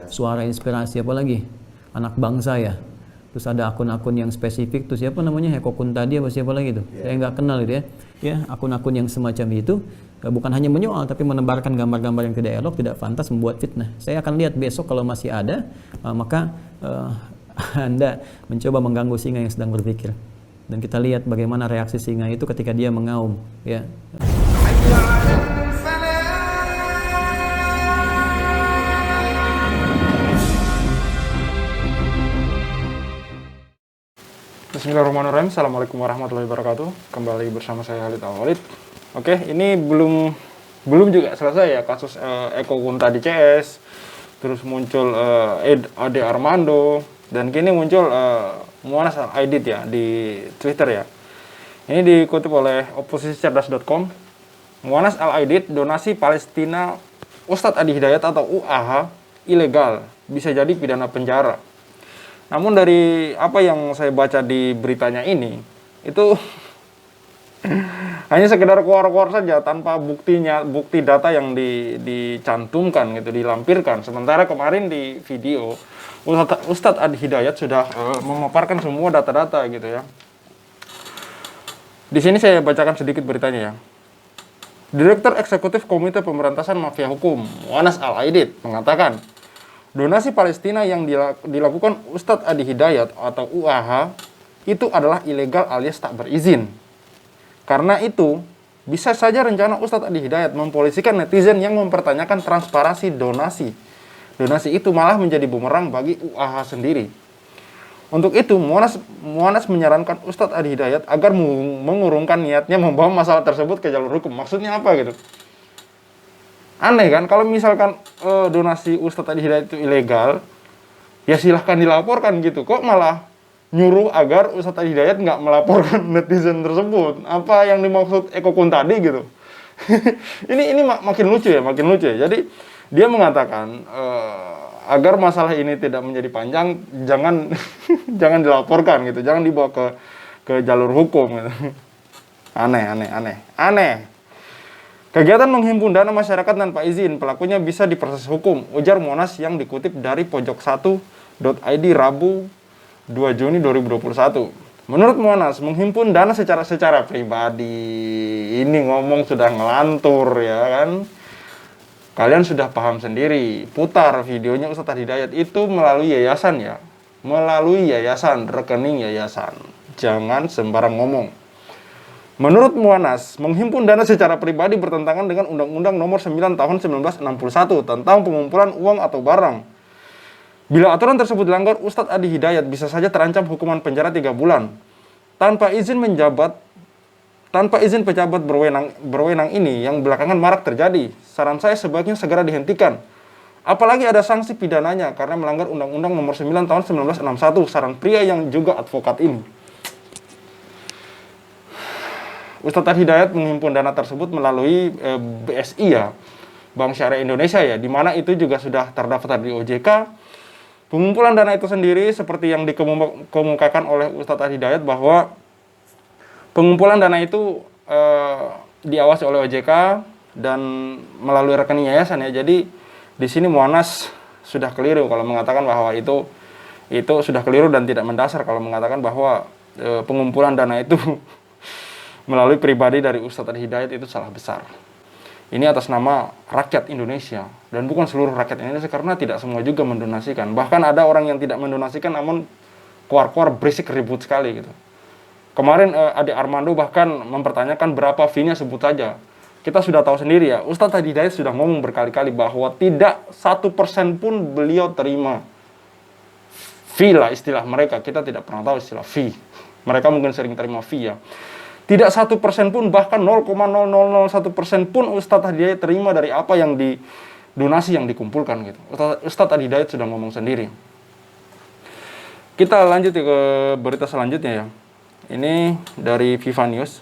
Suara Inspirasi apa lagi? Anak Bangsa ya. Terus ada akun-akun yang spesifik tuh siapa namanya, Heko Kuntadi apa siapa lagi tuh? Saya nggak kenal itu ya. Ya, akun-akun yang semacam itu bukan hanya menyoal tapi menebarkan gambar-gambar yang tidak elok, tidak pantas, membuat fitnah. Saya akan lihat besok kalau masih ada, maka Anda mencoba mengganggu singa yang sedang berpikir. Dan kita lihat bagaimana reaksi singa itu ketika dia mengaum, ya. Bismillahirrahmanirrahim. Assalamualaikum warahmatullahi wabarakatuh. Kembali bersama saya Khalid Al-Walid. Oke, ini belum juga selesai ya kasus Eko Kuntadi CS. Terus muncul Ade Armando, dan kini muncul Mu'annas Al-Aidid ya di Twitter ya. Ini dikutip oleh oposisicerdas.com. Mu'annas Al-Aidid, donasi Palestina Ustadz Adi Hidayat atau UAH ilegal, bisa jadi pidana penjara. Namun dari apa yang saya baca di beritanya ini, itu hanya sekedar keluar-keluar saja tanpa bukti data yang dicantumkan gitu, dilampirkan. Sementara kemarin di video Ustadz Adi Hidayat sudah memaparkan semua data-data gitu ya. Di sini saya bacakan sedikit beritanya ya. Direktur Eksekutif Komite Pemberantasan Mafia Hukum, Mu'annas Al-Aidid, mengatakan donasi Palestina yang dilakukan Ustadz Adi Hidayat atau UAH itu adalah ilegal alias tak berizin. Karena itu, bisa saja rencana Ustadz Adi Hidayat mempolisikan netizen yang mempertanyakan transparansi donasi. Donasi itu malah menjadi bumerang bagi UAH sendiri. Untuk itu, Mu'annas menyarankan Ustadz Adi Hidayat agar mengurungkan niatnya membawa masalah tersebut ke jalur hukum. Maksudnya apa gitu? Aneh kan, kalau misalkan donasi Ustadz Adi Hidayat itu ilegal, ya silahkan dilaporkan gitu. Kok malah nyuruh agar Ustadz Adi Hidayat nggak melaporkan netizen tersebut? Apa yang dimaksud Eko Kuntadi gitu? ini makin lucu ya. Jadi dia mengatakan agar masalah ini tidak menjadi panjang, jangan jangan dilaporkan gitu, jangan dibawa ke jalur hukum gitu. Aneh. Kegiatan menghimpun dana masyarakat tanpa izin, pelakunya bisa diproses hukum, ujar Mu'annas yang dikutip dari pojok1.id Rabu 2 Juni 2021. Menurut Mu'annas, menghimpun dana secara pribadi, ini ngomong sudah ngelantur ya kan. Kalian sudah paham sendiri, putar videonya Ustadz Adi Hidayat itu melalui yayasan ya. Melalui yayasan, rekening yayasan. Jangan sembarang ngomong. Menurut Mu'annas, menghimpun dana secara pribadi bertentangan dengan Undang-Undang Nomor 9 Tahun 1961 tentang pengumpulan uang atau barang. Bila aturan tersebut dilanggar, Ustadz Adi Hidayat bisa saja terancam hukuman penjara 3 bulan. Tanpa izin pejabat berwenang ini yang belakangan marak terjadi, saran saya sebaiknya segera dihentikan. Apalagi ada sanksi pidananya karena melanggar Undang-Undang Nomor 9 Tahun 1961, saran pria yang juga advokat ini. Ustadz Adi Hidayat menghimpun dana tersebut melalui BSI ya, Bank Syariah Indonesia ya, di mana itu juga sudah terdaftar di OJK. Pengumpulan dana itu sendiri seperti yang dikemukakan oleh Ustadz Adi Hidayat bahwa pengumpulan dana itu diawasi oleh OJK dan melalui rekening yayasan ya. Jadi di sini Mu'annas sudah keliru kalau mengatakan bahwa itu sudah keliru dan tidak mendasar kalau mengatakan bahwa pengumpulan dana itu melalui pribadi dari Ustadz Adi Hidayat itu salah besar. Ini atas nama rakyat Indonesia dan bukan seluruh rakyat Indonesia karena tidak semua juga mendonasikan. Bahkan ada orang yang tidak mendonasikan namun keluar berisik ribut sekali gitu. Kemarin Ade Armando bahkan mempertanyakan berapa fee-nya, sebut saja. Kita sudah tahu sendiri ya, Ustadz Adi Hidayat sudah ngomong berkali-kali bahwa tidak 1% pun beliau terima fee lah istilah mereka. Kita tidak pernah tahu istilah fee. Mereka mungkin sering terima fee ya. Tidak 1% pun, bahkan 0,0001% pun Ustadz Adi Hidayat terima dari apa yang donasi yang dikumpulkan gitu. Ustadz Adi Hidayat sudah ngomong sendiri. Kita lanjut ke berita selanjutnya ya. Ini dari Viva News.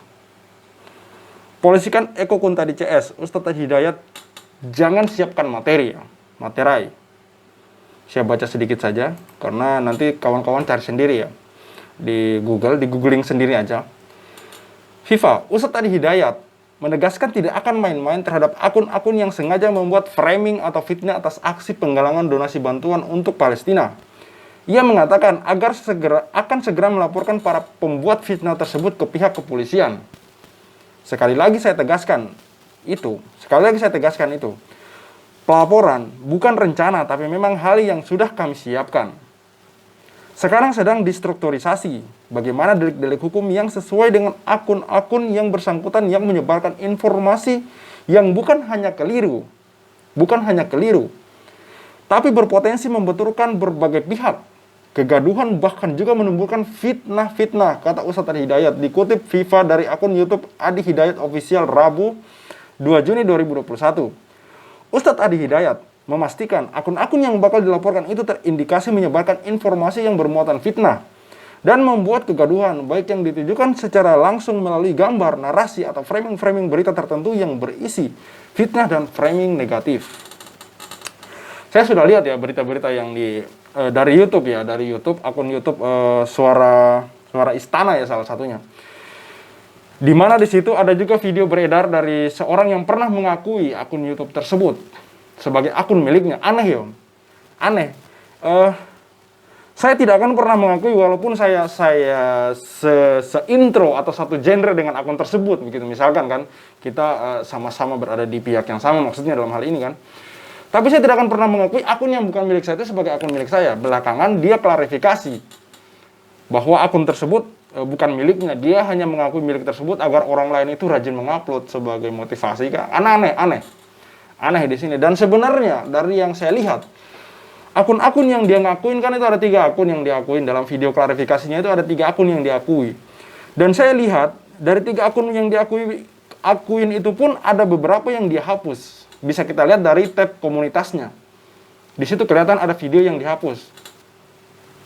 Polisikan Eko Kuntadi CS, Ustadz Adi Hidayat jangan siapkan materai. Saya baca sedikit saja karena nanti kawan-kawan cari sendiri ya. Di googling sendiri aja. Viva, Ustadz Adi Hidayat menegaskan tidak akan main-main terhadap akun-akun yang sengaja membuat framing atau fitnah atas aksi penggalangan donasi bantuan untuk Palestina. Ia mengatakan akan segera melaporkan para pembuat fitnah tersebut ke pihak kepolisian. Sekali lagi saya tegaskan itu. Pelaporan bukan rencana, tapi memang hal yang sudah kami siapkan. Sekarang sedang distrukturisasi bagaimana delik-delik hukum yang sesuai dengan akun-akun yang bersangkutan yang menyebarkan informasi yang bukan hanya keliru, tapi berpotensi membenturkan berbagai pihak, kegaduhan, bahkan juga menimbulkan fitnah-fitnah, kata Ustadz Adi Hidayat, dikutip Viva dari akun YouTube Adi Hidayat Official Rabu 2 Juni 2021. Ustadz Adi Hidayat memastikan akun-akun yang bakal dilaporkan itu terindikasi menyebarkan informasi yang bermuatan fitnah dan membuat kegaduhan, baik yang ditujukan secara langsung melalui gambar, narasi, atau framing-framing berita tertentu yang berisi fitnah dan framing negatif. Saya sudah lihat ya berita-berita yang dari YouTube ya, akun YouTube Suara Istana ya salah satunya. Di mana di situ ada juga video beredar dari seorang yang pernah mengakui akun YouTube tersebut sebagai akun miliknya. Aneh ya, aneh. Saya tidak akan pernah mengakui walaupun saya seintro atau satu genre dengan akun tersebut begitu. Misalkan kan kita sama-sama berada di pihak yang sama maksudnya dalam hal ini kan. Tapi saya tidak akan pernah mengakui akun yang bukan milik saya itu sebagai akun milik saya. Belakangan dia klarifikasi bahwa akun tersebut bukan miliknya. Dia hanya mengakui milik tersebut agar orang lain itu rajin mengupload sebagai motivasi kan. Aneh di sini. Dan sebenarnya dari yang saya lihat, akun-akun yang dia ngakuin kan itu ada 3 akun yang diakuin. Dalam video klarifikasinya itu ada 3 akun yang diakui. Dan saya lihat dari 3 akun yang akuin itu pun ada beberapa yang dia hapus. Bisa kita lihat dari tab komunitasnya. Di situ kelihatan ada video yang dihapus.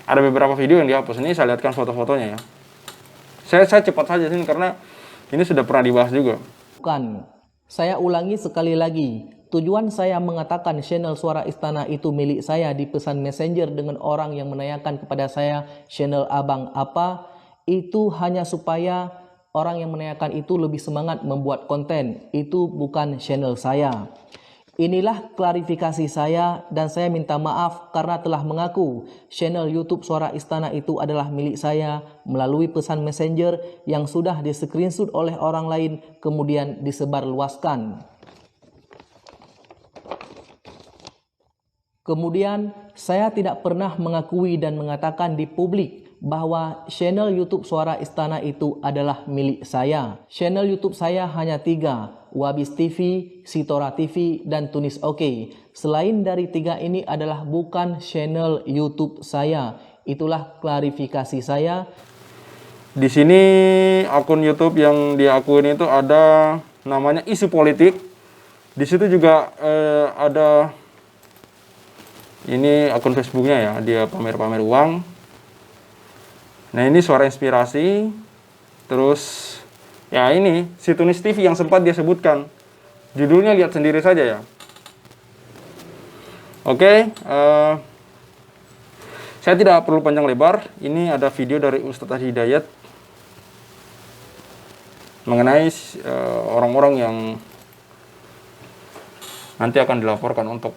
Ada beberapa video yang dihapus. Ini saya lihatkan foto-fotonya ya. Saya cepat saja sini karena ini sudah pernah dibahas juga. Bukan. Saya ulangi sekali lagi. Tujuan saya mengatakan channel Suara Istana itu milik saya di pesan messenger dengan orang yang menanyakan kepada saya channel abang apa, itu hanya supaya orang yang menanyakan itu lebih semangat membuat konten. Itu bukan channel saya. Inilah klarifikasi saya dan saya minta maaf karena telah mengaku channel YouTube Suara Istana itu adalah milik saya melalui pesan messenger yang sudah di-screenshot oleh orang lain kemudian disebarluaskan. Kemudian, saya tidak pernah mengakui dan mengatakan di publik bahwa channel YouTube Suara Istana itu adalah milik saya. Channel YouTube saya hanya 3, Wabis TV, Sitora TV, dan Tunis Oke. Selain dari 3 ini adalah bukan channel YouTube saya. Itulah klarifikasi saya. Di sini akun YouTube yang diakuin itu ada namanya Isu Politik. Di situ juga ada ini akun Facebooknya ya, dia pamer-pamer uang. Nah ini Suara Inspirasi. Terus ya ini si Tunis TV yang sempat dia sebutkan. Judulnya lihat sendiri saja ya. Oke, saya tidak perlu panjang lebar. Ini ada video dari Ustadz Adi Hidayat mengenai orang-orang yang nanti akan dilaporkan untuk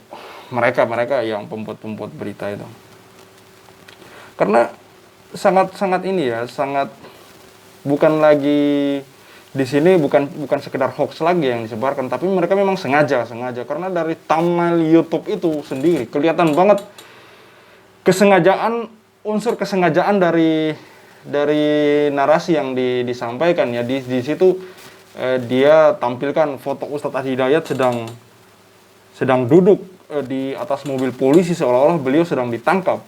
mereka yang pembuat berita itu. Karena sangat ini ya, sangat bukan lagi di sini bukan sekedar hoax lagi yang disebarkan, tapi mereka memang sengaja karena dari thumbnail YouTube itu sendiri kelihatan banget unsur kesengajaan dari narasi yang disampaikan ya. Di situ dia tampilkan foto Ustadz Adi Hidayat sedang duduk di atas mobil polisi seolah-olah beliau sedang ditangkap.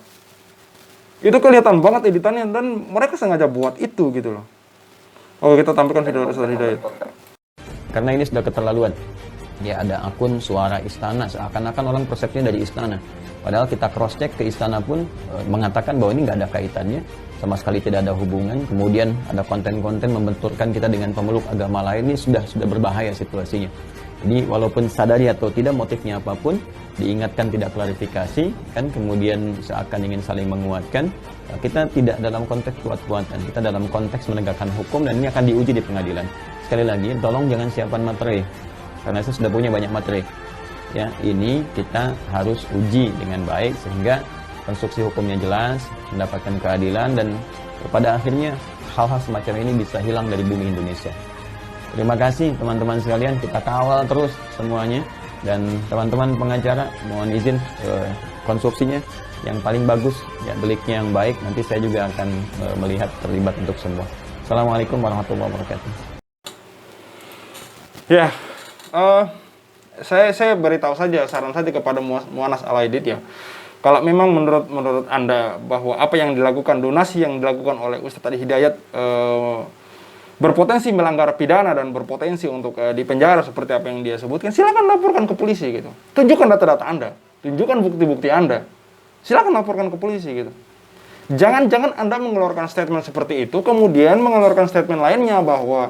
Itu kelihatan banget editannya dan mereka sengaja buat itu gitu loh. Oke, kita tampilkan video Ustadz Hidayat. Karena ini sudah keterlaluan. Ya ada akun Suara Istana, seakan-akan orang persepsinya dari istana. Padahal kita cross check ke istana pun mengatakan bahwa ini nggak ada kaitannya, sama sekali tidak ada hubungan. Kemudian ada konten-konten membenturkan kita dengan pemeluk agama lain, ini sudah berbahaya situasinya. Jadi walaupun sadari atau tidak motifnya apapun, diingatkan tidak klarifikasi, kan kemudian seakan ingin saling menguatkan. Kita tidak dalam konteks kuat-kuatan, kita dalam konteks menegakkan hukum dan ini akan diuji di pengadilan. Sekali sekali lagi, tolong jangan siapkan materi, karena saya sudah punya banyak materi. Ya, ini kita harus uji dengan baik sehingga konstruksi hukumnya jelas, mendapatkan keadilan, dan pada akhirnya hal-hal semacam ini bisa hilang dari bumi Indonesia. Terima kasih teman-teman sekalian, kita kawal terus semuanya, dan teman-teman pengacara mohon izin konstruksinya yang paling bagus, ya deliknya yang baik, nanti saya juga akan melihat terlibat untuk semua. Assalamualaikum warahmatullahi wabarakatuh. Ya, saya beritahu saja, saran saja kepada Mu'annas Al-Aidid ya. Kalau memang menurut Anda bahwa apa yang dilakukan, donasi yang dilakukan oleh Ustadz Adi Hidayat berpotensi melanggar pidana dan berpotensi untuk dipenjara seperti apa yang dia sebutkan, silakan laporkan ke polisi gitu. Tunjukkan data-data Anda, tunjukkan bukti-bukti Anda. Silakan laporkan ke polisi gitu. Jangan Anda mengeluarkan statement seperti itu, kemudian mengeluarkan statement lainnya bahwa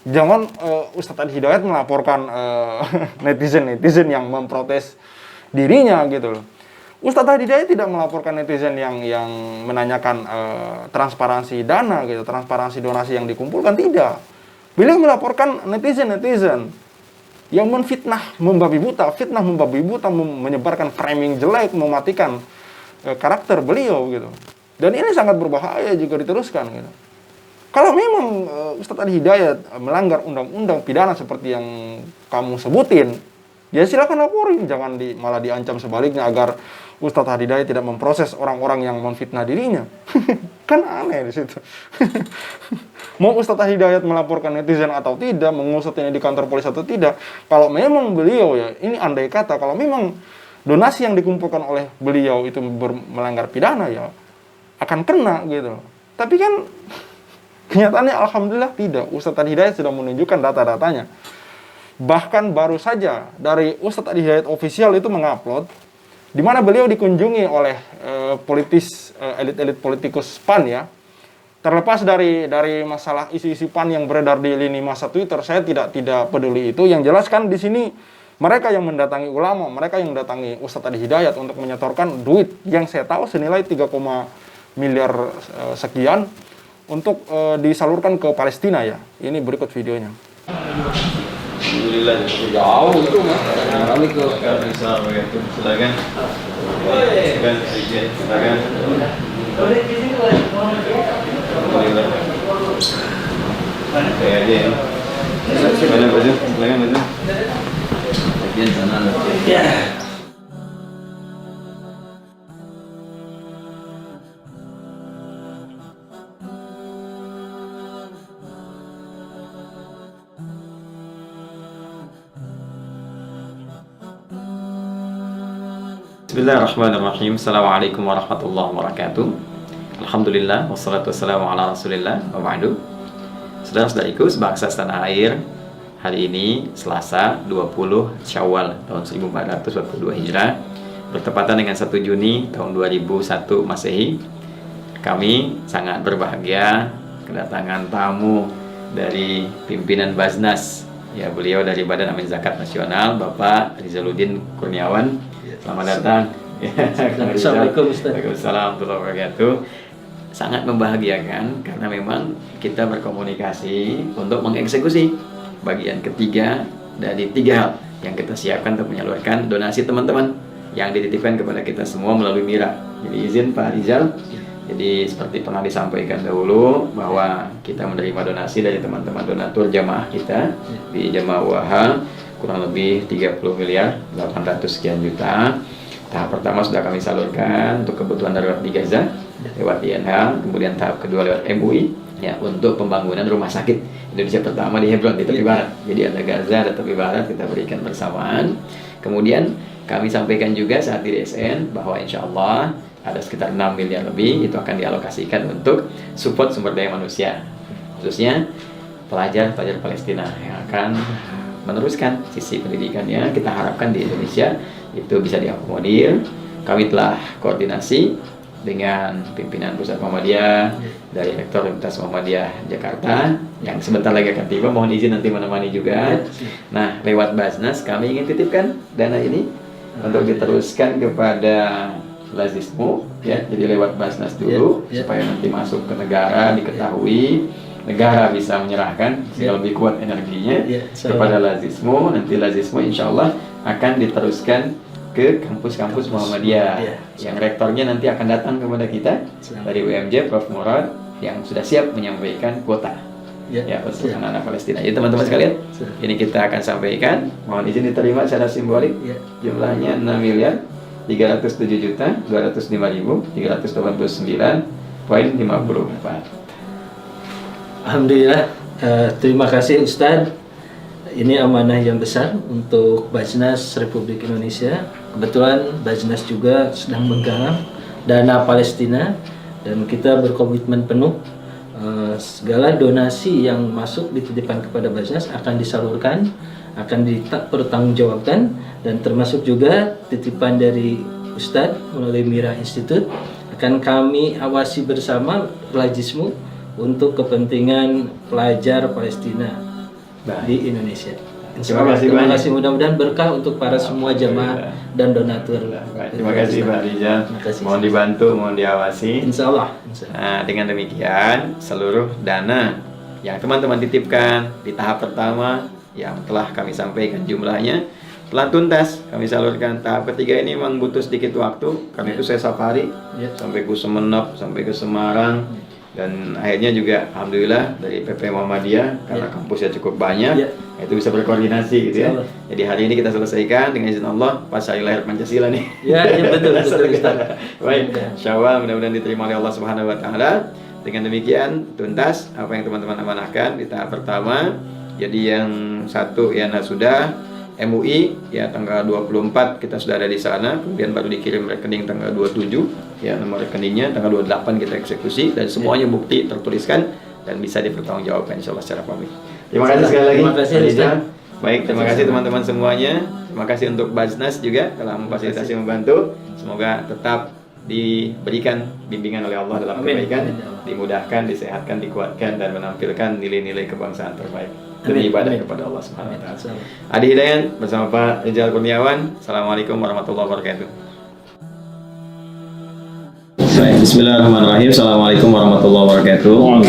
jangan Ustadz Adi Hidayat melaporkan netizen yang memprotes dirinya gitu loh. Ustadz Adi Hidayat tidak melaporkan netizen yang menanyakan transparansi dana gitu, transparansi donasi yang dikumpulkan, tidak. Beliau melaporkan netizen yang menfitnah membabi buta, menyebarkan framing jelek, mematikan karakter beliau gitu. Dan ini sangat berbahaya jika diteruskan gitu. Kalau memang Ustadz Adi Hidayat melanggar undang-undang pidana seperti yang kamu sebutin, ya silakan laporin, jangan malah diancam sebaliknya agar Ustadz Adi Hidayat tidak memproses orang-orang yang memfitnah dirinya. Kan aneh di situ. Mau Ustadz Adi Hidayat melaporkan netizen atau tidak, mengusut ini di kantor polisi atau tidak, kalau memang beliau ya, ini andai kata kalau memang donasi yang dikumpulkan oleh beliau itu melanggar pidana, ya akan kena gitu. Tapi kan kenyataannya alhamdulillah tidak. Ustadz Adi Hidayat sudah menunjukkan data-datanya. Bahkan baru saja dari Ustadz Adi Hidayat official itu mengupload di mana beliau dikunjungi oleh elit-elit politikus PAN ya. Terlepas dari masalah isi-isi PAN yang beredar di lini masa Twitter, saya tidak peduli itu. Yang jelas kan di sini mereka yang mendatangi ulama, mereka yang mendatangi Ustadz Adi Hidayat untuk menyetorkan duit yang saya tahu senilai 3, miliar sekian untuk disalurkan ke Palestina ya. Ini berikut videonya. Alhamdulillah jauh itu mas. Kami ke bisa begitu. Silakan. Silakan. Alhamdulillah. Kayak dia. Silakan baju. Bagian sana. Ya. Bismillahirrahmanirrahim. Assalamualaikum warahmatullahi wabarakatuh. Alhamdulillah, wassalatu wassalamu ala rasulillah, wa ba'du. Saudara-saudariku sebangsa setanah air, hari ini Selasa 20 Syawal tahun 1442 Hijrah, bertepatan dengan 1 Juni tahun 2001 Masehi. Kami sangat berbahagia kedatangan tamu dari pimpinan Baznas, ya beliau dari Badan Amin Zakat Nasional, Bapak Rizaluddin Kurniawan. Selamat datang. Assalamualaikum Ustaz. Waalaikumsalam warahmatullahi wabarakatuh. Sangat membahagiakan karena memang kita berkomunikasi untuk mengeksekusi bagian ketiga dari 3 hal yang kita siapkan untuk menyalurkan donasi teman-teman yang dititipkan kepada kita semua melalui Mira. Jadi izin Pak Rizal. Jadi seperti pernah disampaikan dahulu bahwa kita menerima donasi dari teman-teman donatur jamaah kita di Jamaah Waha kurang lebih 30 miliar 800 sekian juta. Tahap pertama sudah kami salurkan untuk kebutuhan darurat di Gaza lewat INH, kemudian tahap kedua lewat MUI ya untuk pembangunan rumah sakit Indonesia pertama di Hebron di tepi barat. Jadi ada Gaza, ada tepi barat, kita berikan bersamaan. Kemudian kami sampaikan juga saat di DSN bahwa insya Allah ada sekitar 6 miliar lebih itu akan dialokasikan untuk support sumber daya manusia, khususnya pelajar-pelajar Palestina yang akan meneruskan sisi pendidikannya. Kita harapkan di Indonesia itu bisa diakomodir. Kami telah koordinasi dengan pimpinan Pusat Muhammadiyah dari Rektor Universitas Muhammadiyah Jakarta yang sebentar lagi akan tiba, mohon izin nanti menemani juga. Nah, lewat Baznas kami ingin titipkan dana ini untuk diteruskan kepada Lazismu ya. Jadi lewat Baznas dulu supaya nanti masuk ke negara diketahui negara bisa menyerahkan sehingga lebih kuat energinya kepada Lazismu. Nanti Lazismu insya Allah akan diteruskan ke kampus-kampus Muhammadiyah yang rektornya nanti akan datang kepada kita dari UMJ Prof. Murad yang sudah siap menyampaikan kuota ya untuk anak-anak Palestina. Jadi teman-teman sekalian, ini kita akan sampaikan. Mohon izin diterima secara simbolik. Jumlahnya 6.307.205.389.54. Alhamdulillah, terima kasih Ustadz. Ini amanah yang besar untuk Bajnas Republik Indonesia. Kebetulan Bajnas juga sedang menggalang dana Palestina dan kita berkomitmen penuh segala donasi yang masuk dititipkan kepada Bajnas akan disalurkan, akan dipertanggungjawabkan, dan termasuk juga titipan dari Ustadz melalui Mira Institute akan kami awasi bersama Lazismu untuk kepentingan pelajar Palestina di Indonesia. Terima kasih, mudah-mudahan berkah untuk para semua jamaah dan donatur. Terima kasih Pak Rizal. Mohon dibantu, mohon diawasi. Insya Allah. Nah, dengan demikian seluruh dana yang teman-teman titipkan di tahap pertama yang telah kami sampaikan jumlahnya telah tuntas kami salurkan. Tahap ketiga ini memang butuh sedikit waktu karena itu saya safari sampai ke Sumeneb, sampai ke Semarang. Dan akhirnya juga alhamdulillah dari PP Muhammadiyah karena kampusnya cukup banyak itu bisa berkoordinasi gitu ya. Jadi hari ini kita selesaikan dengan izin Allah pas hari lahir Pancasila nih. Betul. Baik, insyaallah mudah-mudahan diterima oleh Allah Subhanahu wa taala. Dengan demikian tuntas apa yang teman-teman amanahkan di tahap pertama. Jadi yang satu ya sudah MUI ya tanggal 24 kita sudah ada di sana, kemudian baru dikirim rekening tanggal 27 ya nomor rekeningnya, tanggal 28 kita eksekusi dan semuanya bukti tertuliskan dan bisa dipertanggungjawabkan insyaallah secara publik. Terima kasih sekali lagi. Terima kasih Ustaz. Baik, terima kasih teman-teman semuanya. Terima kasih untuk Bajnas juga telah memfasilitasi membantu. Semoga tetap diberikan bimbingan oleh Allah dalam kebaikan, dimudahkan, disehatkan, dikuatkan dan menampilkan nilai-nilai kebangsaan terbaik demi ibadah kepada Allah Subhanahu wa taala. Adi Hidayat bersama Pak Rizal Kurniawan. Assalamualaikum warahmatullahi wabarakatuh. Bismillahirrahmanirrahim. Assalamualaikum warahmatullahi wabarakatuh.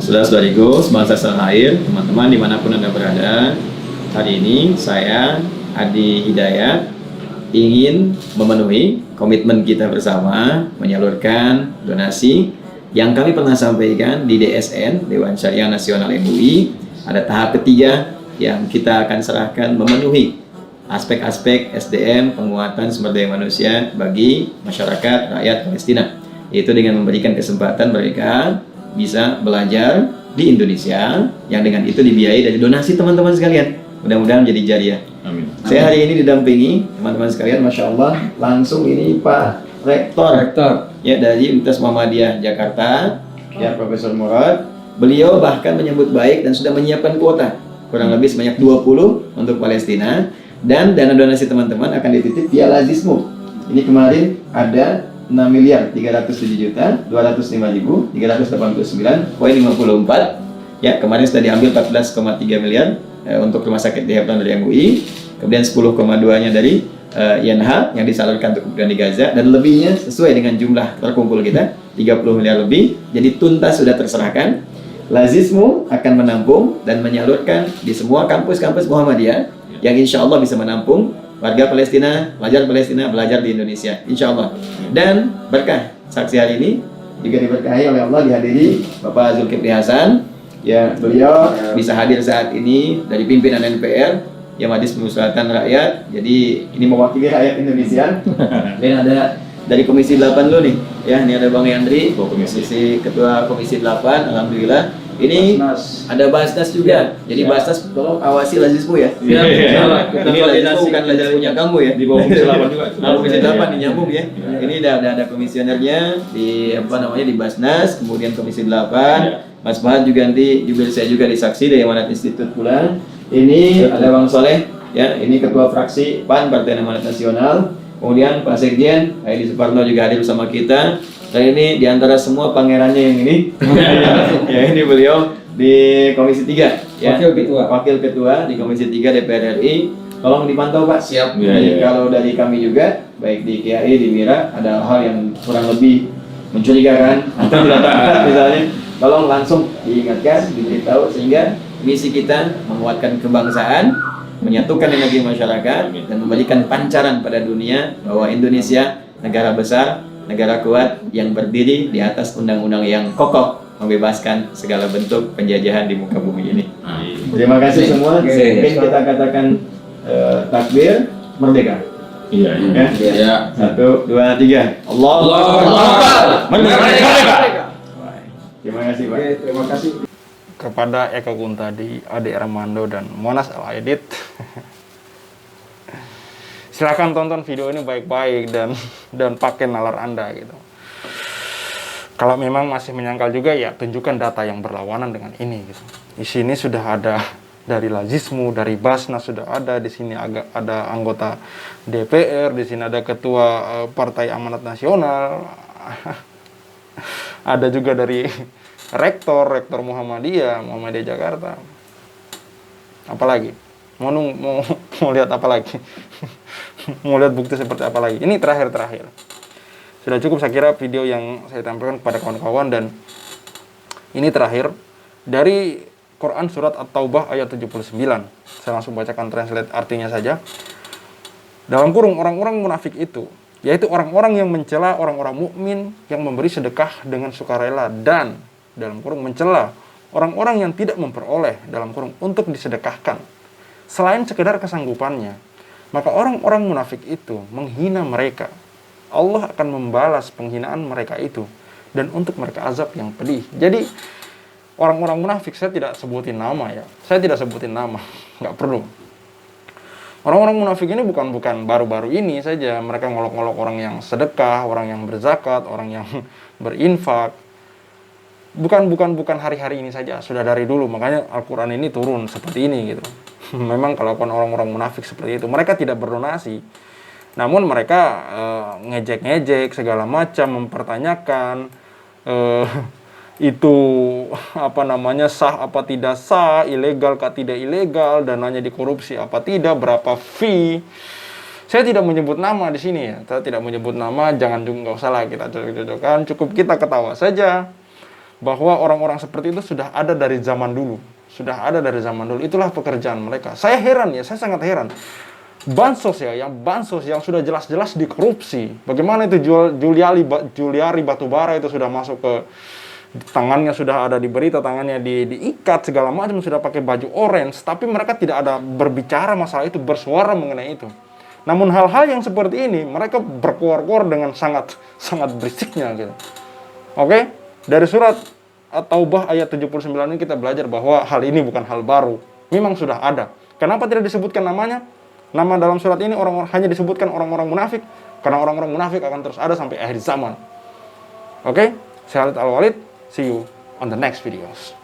Saudara-saudariku, sebangsa setanah air, teman-teman dimanapun Anda berada, hari ini saya Adi Hidayat ingin memenuhi komitmen kita bersama menyalurkan donasi yang kami pernah sampaikan di DSN, Dewan Syariah Nasional MUI. Ada tahap ketiga yang kita akan serahkan memenuhi aspek-aspek SDM, penguatan sumber daya manusia bagi masyarakat rakyat Palestina, yaitu dengan memberikan kesempatan mereka bisa belajar di Indonesia yang dengan itu dibiayai dari donasi teman-teman sekalian. Mudah-mudahan menjadi jariah. Amin. Saya hari ini didampingi teman-teman sekalian, Masya Allah, langsung ini Pak Rektor ya dari Universitas Muhammadiyah Jakarta, ya Profesor Murad. Beliau bahkan menyambut baik dan sudah menyiapkan kuota kurang lebih sebanyak 20 untuk Palestina, dan dana donasi teman-teman akan dititip via Lazismu. Ini kemarin ada 6.205.389.54 ya, kemarin sudah diambil 14,3 miliar untuk rumah sakit di Hebron dari MUI, kemudian 10,2-nya dari INH yang disalurkan untuk kebutuhan di Gaza, dan lebihnya sesuai dengan jumlah terkumpul kita 30 miliar lebih. Jadi tuntas sudah terserahkan. Lazismu akan menampung dan menyalurkan di semua kampus-kampus Muhammadiyah yang insya Allah bisa menampung warga Palestina, pelajar Palestina belajar di Indonesia, insya Allah. Dan berkah saksi hari ini juga diberkahi oleh Allah, dihadiri Bapak Zulkifli Hasan. Ya, beliau bisa hadir saat ini dari pimpinan NPR, ya Majelis Permusyawaratan Rakyat. Jadi ini mewakili rakyat Indonesia. Dan ada dari Komisi 8 dulu nih. Ya, ini ada Bang Yandri, Komisi Ketua Komisi 8. Alhamdulillah. Ini ada Basnas juga. Jadi Basnas tolong awasi Lazismu ya. Iya. Ini Lazismu bukan Lazismunya kamu ya. Di bawah Komisi 8 juga. Komisi 8 nih nyambung ya. Ini ada komisionernya di di Basnas, kemudian Komisi 8. Mas Bahad juga nanti saya juga disaksi dari Amanat Institut pula. Ini ada Bang Soleh ya, ini Ketua Fraksi PAN Partai Amanat Nasional. Kemudian Pak Sekjen Edi Suparno juga hadir bersama kita. Dan ini diantara semua pangerannya yang ini ya, ini beliau di Komisi 3 ya, Wakil Ketua di Komisi 3 DPR RI. Tolong dipantau Pak. Siap. Jadi kalau dari kami juga baik di KAI, di Mira ada hal yang kurang lebih mencurigakan atau tidak tepat misalnya, tolong langsung diingatkan, diberitahu, sehingga misi kita menguatkan kebangsaan, menyatukan energi masyarakat, dan memberikan pancaran pada dunia bahwa Indonesia negara besar, negara kuat yang berdiri di atas undang-undang yang kokoh, membebaskan segala bentuk penjajahan di muka bumi ini. Terima kasih semua. Mungkin kita katakan takbir merdeka. Iya. Ya. 1, 2, 3. Allahu Akbar. Merdeka. Terima kasih, Pak. Terima kasih kepada Eko Kuntadi, Ade Armando, dan Monas Al Aidit. Silahkan tonton video ini baik-baik dan pakai nalar Anda gitu. Kalau memang masih menyangkal juga, ya tunjukkan data yang berlawanan dengan ini gitu. Di sini sudah ada dari Lazismu, dari Basnas sudah ada, di sini ada anggota DPR, di sini ada ketua Partai Amanat Nasional. Ada juga dari rektor Muhammadiyah Jakarta. Apalagi? Mau lihat apa lagi? Mau lihat bukti seperti apa lagi? Ini terakhir. Sudah cukup saya kira video yang saya tampilkan kepada kawan-kawan, dan ini terakhir dari Quran surat At-Taubah ayat 79. Saya langsung bacakan translate artinya saja. Dalam kurung, orang-orang munafik itu, yaitu orang-orang yang mencela orang-orang mukmin yang memberi sedekah dengan sukarela, dan dalam kurung mencela orang-orang yang tidak memperoleh dalam kurung untuk disedekahkan selain sekedar kesanggupannya, maka orang-orang munafik itu menghina mereka. Allah akan membalas penghinaan mereka itu, dan untuk mereka azab yang pedih. Jadi orang-orang munafik saya tidak sebutin nama ya. Saya tidak sebutin nama, nggak perlu. Orang-orang munafik ini bukan baru-baru ini saja. Mereka ngolok-ngolok orang yang sedekah, orang yang berzakat, orang yang berinfak. Bukan hari-hari ini saja, sudah dari dulu. Makanya Al-Quran ini turun seperti ini gitu. Memang kelakuan orang-orang munafik seperti itu. Mereka tidak berdonasi, namun mereka ngejek-ngejek segala macam, mempertanyakan itu sah apa tidak sah, ilegal kah tidak ilegal, dananya dikorupsi apa tidak, berapa fee. Saya tidak menyebut nama di sini ya. Saya tidak menyebut nama, jangan juga, nggak usah lah kita cocok-cocokan. Cukup kita ketawa saja bahwa orang-orang seperti itu sudah ada dari zaman dulu. Sudah ada dari zaman dulu. Itulah pekerjaan mereka. Saya heran ya, saya sangat heran. Bansos yang sudah jelas-jelas dikorupsi. Bagaimana itu Juliari Batubara itu sudah masuk ke tangannya, sudah ada di berita, tangannya diikat segala macam, sudah pakai baju orange, tapi mereka tidak ada berbicara masalah itu, bersuara mengenai itu. Namun hal-hal yang seperti ini mereka berkuar-kuar dengan sangat berisiknya gitu. Oke? Dari surat At-Taubah ayat 79 ini kita belajar bahwa hal ini bukan hal baru. Memang sudah ada. Kenapa tidak disebutkan namanya? Nama dalam surat ini hanya disebutkan orang-orang munafik, karena orang-orang munafik akan terus ada sampai akhir zaman. Oke? Saya Khalid Al-Walid. See you on the next videos.